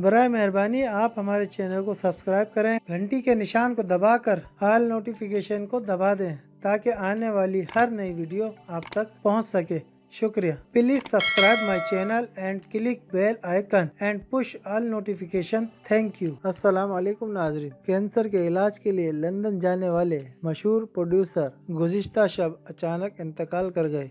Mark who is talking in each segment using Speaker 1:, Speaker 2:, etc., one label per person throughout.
Speaker 1: برائے مہربانی آپ ہمارے چینل کو سبسکرائب کریں، گھنٹی کے نشان کو دبا کر آل نوٹیفیکیشن کو دبا دیں تاکہ آنے والی ہر نئی ویڈیو آپ تک پہنچ سکے۔ شکریہ۔ Please subscribe my channel and click bell icon and push all notification. Thank you. السلام علیکم ناظرین۔ کینسر کے علاج کے لیے لندن جانے والے مشہور پروڈیوسر گزشتہ شب اچانک انتقال کر گئے۔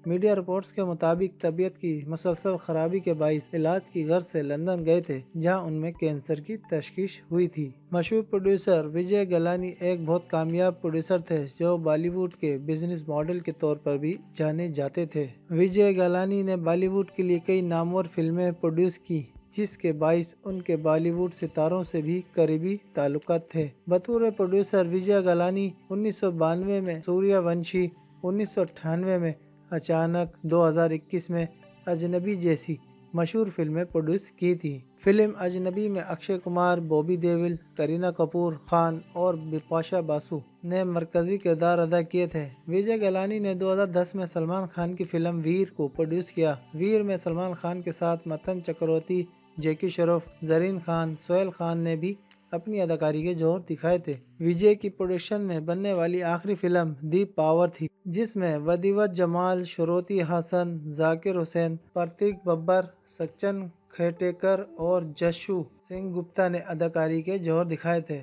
Speaker 1: میڈیا رپورٹس کے مطابق طبیعت کی مسلسل خرابی کے باعث علاج کی غرض سے لندن گئے تھے، جہاں ان میں کینسر کی تشخیص ہوئی تھی۔ مشہور پروڈیوسر وجے گلانی ایک بہت کامیاب پروڈیوسر تھے جو بالی ووڈ کے بزنس ماڈل کے طور پر بھی جانے جاتے تھے۔ وجے گلانی نے بالی ووڈ کے لیے کئی نامور فلمیں پروڈیوس کی، جس کے باعث ان کے بالی ووڈ ستاروں سے بھی قریبی تعلقات تھے۔ بطور پروڈیوسر وجے گلانی 1992 میں سوریہ ونشی، 1998 میں اچانک، 2021 میں اجنبی جیسی مشہور فلمیں پروڈیوس کی تھی۔ فلم اجنبی میں اکشے کمار، بوبی دیول، کرینہ کپور خان اور بپاشا باسو نے مرکزی کردار ادا کیے تھے۔ وجے گلانی نے 2010 میں سلمان خان کی فلم ویر کو پروڈیوس کیا۔ ویر میں سلمان خان کے ساتھ متن چکرورتی، جیکی شروف، زرین خان، سہیل خان نے بھی اپنی اداکاری کے جوہر دکھائے تھے۔ وجے کی پروڈکشن میں بننے والی آخری فلم دی پاور تھی، جس میں ودیوت جمال، شروتی ہاسن، ذاکر حسین، پرتیک ببر، سچن کھیٹیکر اور جشو سنگھ گپتا نے اداکاری کے جوہر دکھائے تھے۔